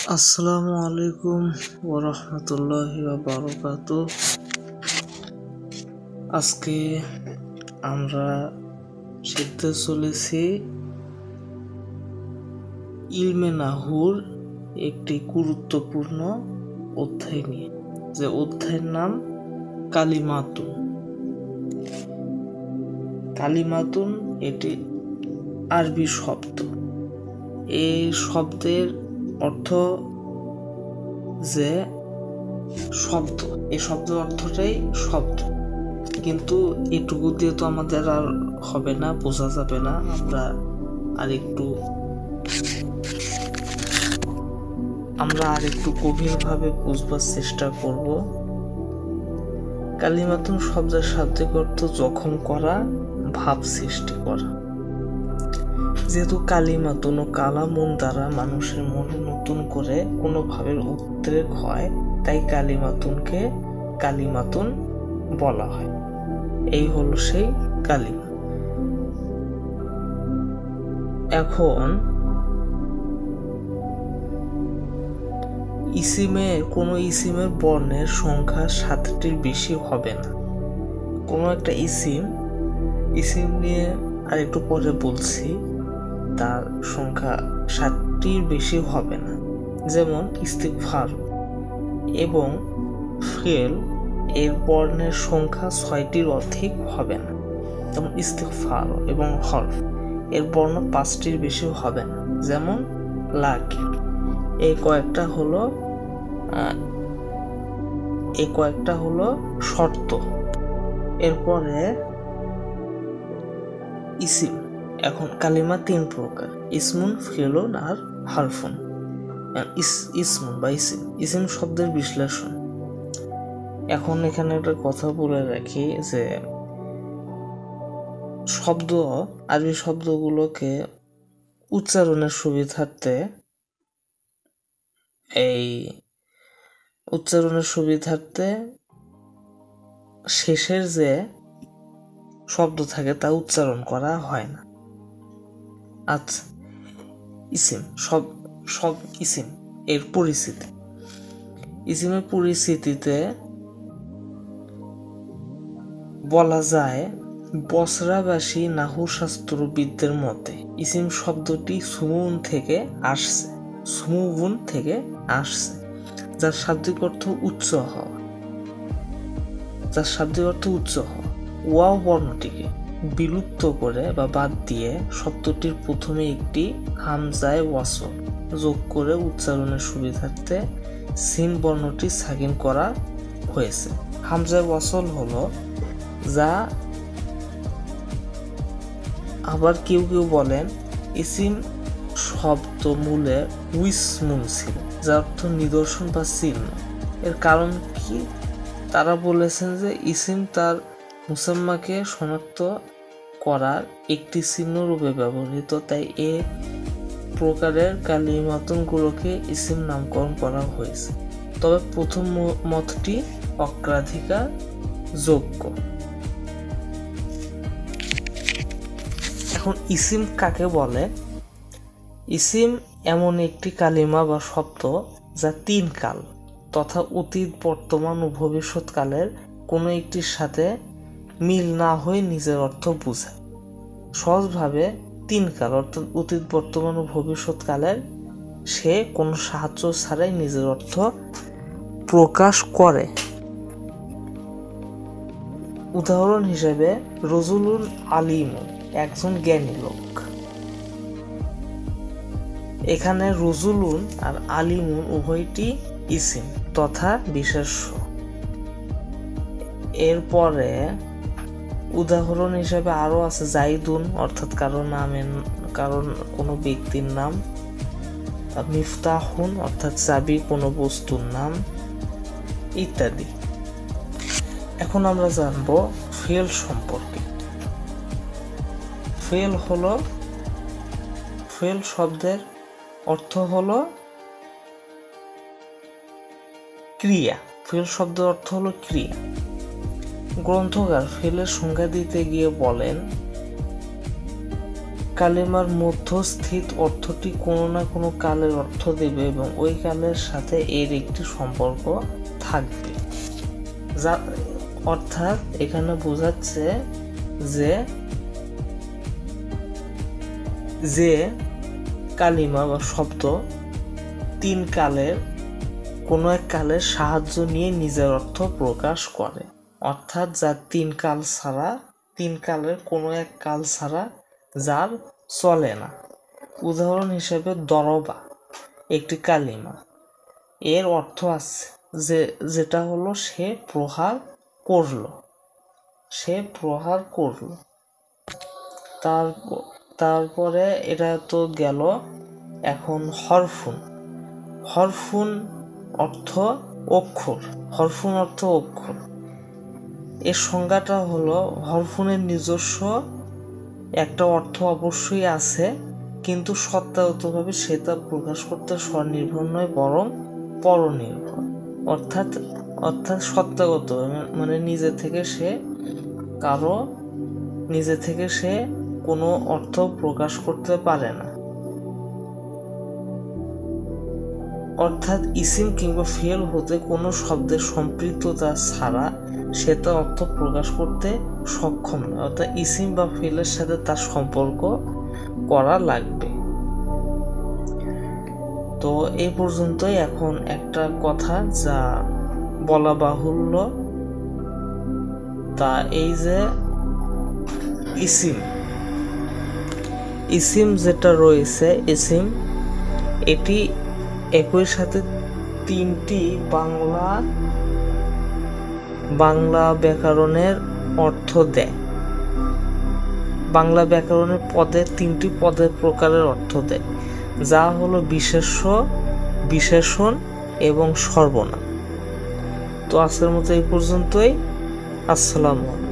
আসসালামু আলাইকুম ওরহমতুল্লাহি ওয়াবারাকাতুহ। আজকে আমরা শিখতে চলেছি ইলমে নাহুর একটি গুরুত্বপূর্ণ অধ্যায় নিয়ে, যে অধ্যায়ের নাম কালিমাতুন। কালিমাতুন এটি আরবি শব্দ। এই শব্দের অর্থ যে শব্দ, এই শব্দের অর্থটাই শব্দ, কিন্তু এটুকু দিয়ে তো আমাদের আর হবে না, বোঝা যাবে না। আমরা আরেকটু গভীরভাবে বুঝবার চেষ্টা করব। কালিমাতুন শব্দের শাব্দিক অর্থ জখম করা, ভাব সৃষ্টি করা। যেহেতু কালিমাতুন ও কালামুন দ্বারা মানুষের মনে নতুন করে কোনো ভাবের উদ্রেক হয়, তাই কালিমাতুনকে কালিমাতুন বলা হয়। এই হলো সেই কালিমা। এখন কোনো ইসিমের বর্ণের সংখ্যা 7টির বেশি হবে না। কোনো একটা ইসিম নিয়ে আর একটু পরে বলছি, তার সংখ্যা 7টির বেশি হবে না। যেমন ইস্তিগফার এবং ফেল এর বর্ণের সংখ্যা 6টির অধিক হবে না। যেমন ইস্তিগফার এবং হরফ এর বর্ণ 5টির বেশি হবে না। যেমন লাকিন। এই কয়েকটা হলো শর্ত। এরপরে ইসিম। এখন কালিমা 3 প্রকার: ইসমুন, ফিলুন আর হারফুন। ইসমুন বা ইসিম শব্দের বিশ্লেষণ। এখন এখানে একটা কথা বলে রাখি যে আরবি শব্দগুলোকে উচ্চারণের সুবিধার্থে শেষের যে শব্দ থাকে তা উচ্চারণ করা হয় না। আচ্ছা, ইসিম সব ইসিম এর পরিচিতি। ইসিমের পরিচিতিতে বলা যায়, বসরাবাসী নাহু শাস্ত্রবিদদের মতে ইসিম শব্দটি সুমুন থেকে আসছে, যার শাব্দিক অর্থ উচ্চ হওয়া। ওয়াও বর্ণটিকে বিলুপ্ত করে বা বাদ দিয়ে শব্দটির প্রথমে একটি হামজায়ে ওয়াসল যোগ করে উচ্চারণের সুবিধার্থে সিন বর্ণটি সাকিন করা হয়েছে। হামজায়ে ওয়াসল হলো যা আবার কেউ বলেন ইসিম শব্দ মূলে উইসমুন ছিল, যার অর্থ নিদর্শন বা চিহ্ন। এর কারণ কি? তারা বলেছেন যে ইসিম তার মুসাম্মাকে শনাক্ত করার একটি চিহ্ন রূপে ব্যবহৃত, তাই এ প্রকারের কালিমাতুনগুলোকে ইসিম নামকরণ করা হয়েছে। তবে প্রথম মতটি অগ্রাধিকার যোগ্য। এখন ইসিম কাকে বলে? ইসিম এমন একটি কালিমা বা শব্দ যা 3 কাল তথা অতীত, বর্তমান ও ভবিষ্যৎ কালের কোনো একটির সাথে মিল না হয়ে নিজের অর্থ বোঝায়। সহজভাবে 3 কাল অর্থাৎ অতীত, বর্তমান ও ভবিষ্যৎ কালের সে কোনো সাহায্য ছাড়াই নিজের অর্থ প্রকাশ করে। উদাহরণ হিসেবে রজুলুন আলিমুন, একজন জ্ঞানী লোক। এখানে রজুলুন আর আলিমুন উভয়টি ইসিম তথা বিশেষ্য। এরপরে উদাহরণ হিসেবে আরো আছে জাইদুন, অর্থাৎ কারণ কোনো ব্যক্তির নাম। মিফতাহুন, অর্থাৎ চাবি কোনো বস্তুর নাম, ইত্যাদি। এখন আমরা জানবো ফেল সম্পর্কে। ফেল শব্দের অর্থ হলো ক্রিয়া। গ্রন্থকার ফেলের সংজ্ঞা দিতে গিয়ে বলেন, কালিমার মধ্যস্থিত অর্থটি কোনো না কোনো কালের অর্থ দেবে এবং ওই কালের সাথে এর একটি সম্পর্ক থাকবে, যা অর্থাৎ এখানে বোঝাচ্ছে যে কালিমা বা শব্দ তিন কালের কোনো এক কালের সাহায্য নিয়ে নিজের অর্থ প্রকাশ করে, অর্থাৎ যার তিন কালের কোনো এক কাল ছাড়া যার চলে না। উদাহরণ হিসেবে দরবা একটি কালিমা, এর অর্থ আছে যেটা হলো সে প্রহার করলো। তারপরে এটা তো গেল। এখন হরফুন অর্থ অক্ষর। এর সংজ্ঞাটা হলো হরফুনের নিজস্ব একটা অর্থ অবশ্যই আছে, কিন্তু সত্তাগতভাবে সেটা প্রকাশ করতে স্বনির্ভর নয়, বরং পরনির্ভর। অর্থাৎ সত্তাগত মানে নিজে থেকে সে কোনো অর্থ প্রকাশ করতে পারে না। অর্থাৎ ইসিম কিংবা ফেল হতে কোনো শব্দের সম্পৃক্ততা ছাড়া সে তার অর্থ প্রকাশ করতে সক্ষম নয়। অর্থাৎ ইসিম বা ফেলের সাথে তার সম্পর্ক করা লাগবে। তো এই পর্যন্তই। এখন একটা কথা যা বলা বাহুল্য, তা এই যে ইসিম যেটা রয়েছে, এটি একই সাথে তিনটি বাংলা ব্যাকরণের অর্থ দেয়। বাংলা ব্যাকরণের তিনটি পদের প্রকারের অর্থ দেয়, যা হলো বিশেষ্য, বিশেষণ এবং সর্বনাম। তো আজকের মতো এই পর্যন্তই। আসসালামু আলাইকুম।